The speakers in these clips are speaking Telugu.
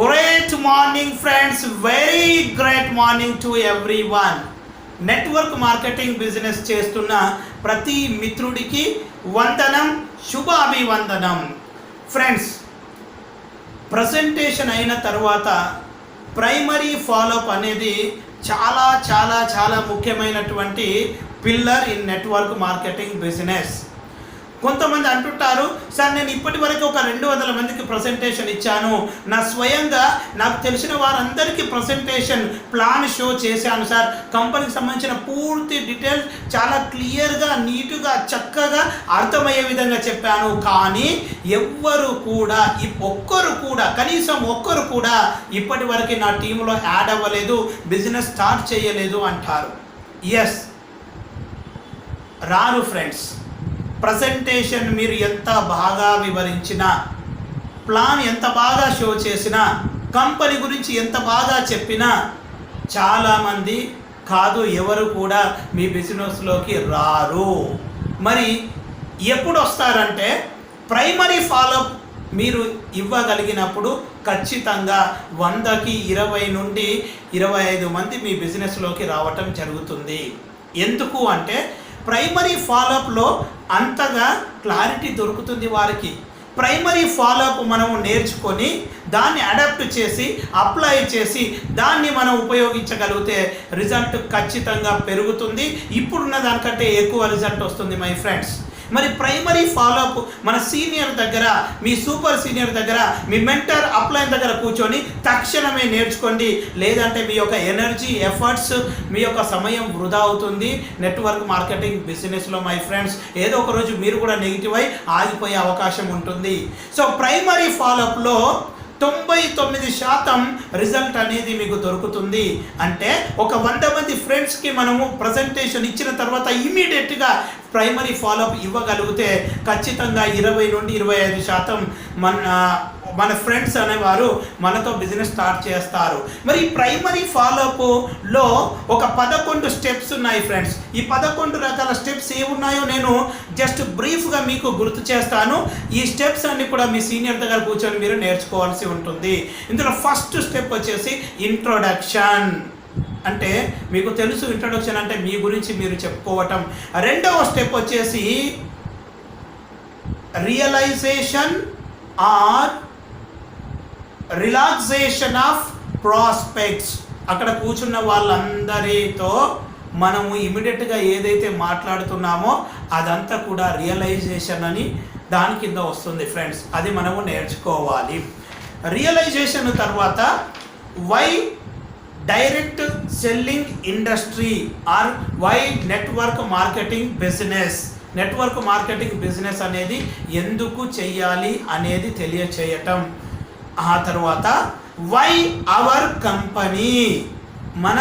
Great morning friends, very great morning to everyone. Network marketing business చేస్తున్న ప్రతి మిత్రుడికి వందనం, శుభాభివందనం. ఫ్రెండ్స్, ప్రజెంటేషన్ అయిన తర్వాత ప్రైమరీ ఫాలోఅప్ అనేది చాలా చాలా చాలా ముఖ్యమైనటువంటి pillar in network marketing business. కొంతమంది అంటుంటారు, సార్ నేను ఇప్పటి వరకు ఒక 200 మందికి ప్రజెంటేషన్ ఇచ్చాను, నా స్వయంగా నాకు తెలిసిన వారందరికీ ప్రజెంటేషన్ ప్లాన్ షో చేశాను సార్, కంపెనీకి సంబంధించిన పూర్తి డీటెయిల్స్ చాలా క్లియర్గా, నీటుగా, చక్కగా అర్థమయ్యే విధంగా చెప్పాను, కానీ కనీసం ఒక్కరు కూడా ఇప్పటి వరకు నా టీంలో యాడ్ అవ్వలేదు, బిజినెస్ స్టార్ట్ చేయలేదు అంటారు. ఎస్, రాను ఫ్రెండ్స్. ప్రజెంటేషన్ మీరు ఎంత బాగా వివరించినా, ప్లాన్ ఎంత బాగా షో చేసినా, కంపెనీ గురించి ఎంత బాగా చెప్పినా చాలామంది కాదు, ఎవరు కూడా మీ బిజినెస్లోకి రారు. మరి ఎప్పుడు వస్తారంటే ప్రైమరీ ఫాలోఅప్ మీరు ఇవ్వగలిగినప్పుడు ఖచ్చితంగా 100కి 20 నుండి 25 మంది మీ బిజినెస్లోకి రావటం జరుగుతుంది. ఎందుకు అంటే ప్రైమరీ ఫాలోఅప్లో అంతగా క్లారిటీ దొరుకుతుంది వారికి. ప్రైమరీ ఫాలోఅప్ మనము నేర్చుకొని దాన్ని అడాప్ట్ చేసి అప్లై చేసి దాన్ని మనం ఉపయోగించగలిగితే రిజల్ట్ ఖచ్చితంగా పెరుగుతుంది. ఇప్పుడున్న దానికంటే ఎక్కువ రిజల్ట్ వస్తుంది మై ఫ్రెండ్స్. మరి ప్రైమరీ ఫాలోఅప్ మన సీనియర్ దగ్గర, మీ సూపర్ సీనియర్ దగ్గర, మీ మెంటర్ అప్లైన్ దగ్గర కూర్చొని తక్షణమే నేర్చుకోండి. లేదంటే మీ యొక్క ఎనర్జీ, ఎఫర్ట్స్, మీ యొక్క సమయం వృధా అవుతుంది నెట్వర్క్ మార్కెటింగ్ బిజినెస్లో మై ఫ్రెండ్స్. ఏదో ఒక రోజు మీరు కూడా నెగిటివ్ అయి ఆగిపోయే అవకాశం ఉంటుంది. సో ప్రైమరీ ఫాలోఅప్లో 99% రిజల్ట్ అనేది మీకు దొరుకుతుంది. అంటే ఒక 100 మంది ఫ్రెండ్స్కి మనము ప్రజెంటేషన్ ఇచ్చిన తర్వాత ఇమీడియట్గా ప్రైమరీ ఫాలోఅప్ ఇవ్వగలిగితే ఖచ్చితంగా 20 నుండి 25% మన ఫ్రెండ్స్ అనేవారు మనతో బిజినెస్ స్టార్ట్ చేస్తారు. మరి ప్రైమరీ ఫాలోఅప్లో ఒక 11 స్టెప్స్ ఉన్నాయి ఫ్రెండ్స్. ఈ 11 రకాల స్టెప్స్ ఏమున్నాయో నేను జస్ట్ బ్రీఫ్గా మీకు గుర్తు చేస్తాను. ఈ స్టెప్స్ అన్ని కూడా మీ సీనియర్ దగ్గర కూర్చొని మీరు నేర్చుకోవాల్సి ఉంటుంది. ఇందులో ఫస్ట్ స్టెప్ వచ్చేసి ఇంట్రొడక్షన్. అంటే మీకు తెలుసు ఇంట్రొడక్షన్ అంటే మీ గురించి మీరు చెప్పుకోవటం. రెండవ స్టెప్ వచ్చేసి realisation or relaxation of prospects. అక్కడ కూర్చున్న వాళ్ళందరితో మనము ఇమీడియట్గా ఏదైతే మాట్లాడుతున్నామో అదంతా కూడా రియలైజేషన్ అని దాని కింద వస్తుంది ఫ్రెండ్స్. అది మనము నేర్చుకోవాలి. రియలైజేషన్ తర్వాత why direct selling industry or why network marketing business. Network marketing business అనేది ఎందుకు చెయ్యాలి అనేది తెలియచేయటం. ఆ తర్వాత వై అవర్ కంపెనీ, మన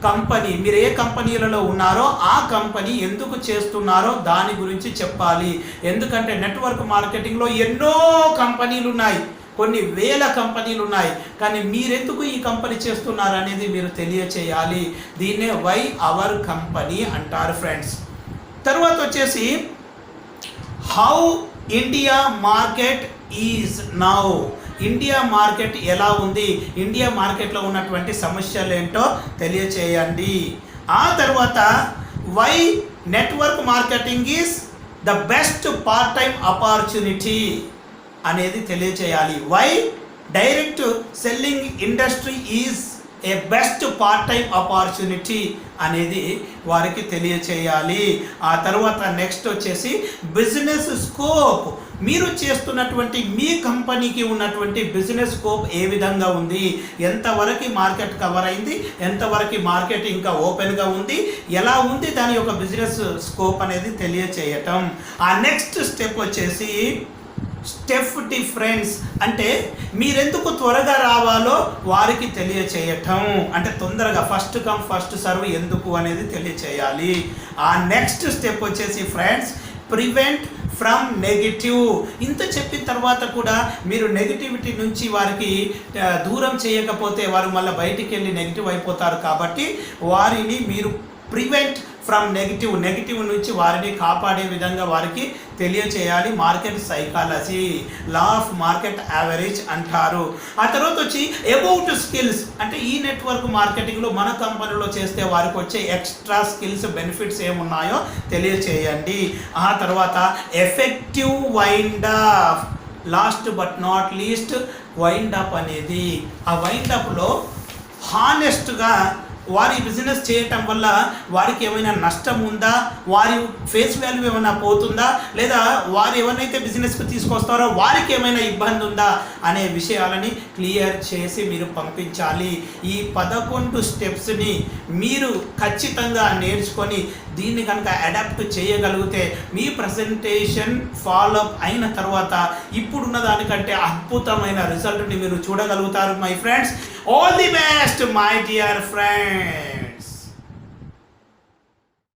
కంపెనీ, మీరు ఏ కంపెనీలలో ఉన్నారో ఆ కంపెనీ ఎందుకు చేస్తున్నారో దాని గురించి చెప్పాలి. ఎందుకంటే నెట్వర్క్ మార్కెటింగ్లో ఎన్నో కంపెనీలు ఉన్నాయి, కొన్ని వేల కంపెనీలు ఉన్నాయి, కానీ మీరెందుకు ఈ కంపెనీ చేస్తున్నారు అనేది మీరు తెలియచేయాలి. దీన్నే వై అవర్ కంపెనీ అంటారు ఫ్రెండ్స్. తర్వాత వచ్చేసి how India market is now. India market ఎలా ఉంది, ఇండియా మార్కెట్లో ఉన్నటువంటి సమస్యలు ఏంటో తెలియచేయండి. ఆ తర్వాత why network marketing is the best part time opportunity అనేది తెలియచేయాలి. Why direct selling industry is a best part time opportunity అనేది వారికి తెలియచేయాలి. ఆ తర్వాత నెక్స్ట్ వచ్చేసి బిజినెస్ స్కోప్. మీరు చేస్తున్నటువంటి మీ కంపెనీకి ఉన్నటువంటి బిజినెస్ స్కోప్ ఏ విధంగా ఉంది, ఎంతవరకు మార్కెట్ కవర్ అయింది, ఎంతవరకు మార్కెట్ ఇంకా ఓపెన్గా ఉంది, ఎలా ఉంది దాని యొక్క బిజినెస్ స్కోప్ అనేది తెలియచేయటం. ఆ నెక్స్ట్ స్టెప్ వచ్చేసి స్టెప్ డిఫరెన్స్. అంటే మీరెందుకు త్వరగా రావాలో వారికి తెలియచేయటం. అంటే తొందరగా ఫస్ట్ కమ్ ఫస్ట్ సర్వ్ ఎందుకు అనేది తెలియచేయాలి. ఆ నెక్స్ట్ స్టెప్ వచ్చేసి ఫ్రెండ్స్ ప్రివెంట్ ఫ్రమ్ నెగిటివ్. ఇంత చెప్పిన తర్వాత కూడా మీరు నెగిటివిటీ నుంచి వారికి దూరం చేయకపోతే వారు మళ్ళీ బయటికి వెళ్ళి నెగిటివ్ అయిపోతారు. కాబట్టి వారిని మీరు ప్రివెంట్ ఫ్రమ్ నెగిటివ్ నుంచి వారిని కాపాడే విధంగా వారికి తెలియచేయాలి. Market psychology, law of market average అంటారు. ఆ తర్వాత వచ్చి అబౌట్ స్కిల్స్, అంటే ఈ నెట్వర్క్ మార్కెటింగ్లో మన కంపెనీలో చేస్తే వారికి వచ్చే ఎక్స్ట్రా స్కిల్స్ బెనిఫిట్స్ ఏమున్నాయో తెలియచేయండి. ఆ తర్వాత effective wind up, last but not least wind up అనేది, ఆ వైండ్ అప్లో హానెస్ట్గా వారి బిజినెస్ చేయటం వల్ల వారికి ఏమైనా నష్టం ఉందా, వారి ఫేస్ వాల్యూ ఏమైనా పోతుందా, లేదా వారు ఎవరినైతే బిజినెస్కి తీసుకొస్తారో వారికి ఏమైనా ఇబ్బంది ఉందా అనే విషయాలని క్లియర్ చేసి మీరు పంపించాలి. ఈ 11 స్టెప్స్ని మీరు ఖచ్చితంగా నేర్చుకొని దీన్ని కనుక అడాప్ట్ చేయగలిగితే మీ ప్రజెంటేషన్ ఫాలోఅప్ అయిన తర్వాత ఇప్పుడున్న దానికంటే అద్భుతమైన రిజల్ట్ని మీరు చూడగలుగుతారు. My friends, all the best my dear friends.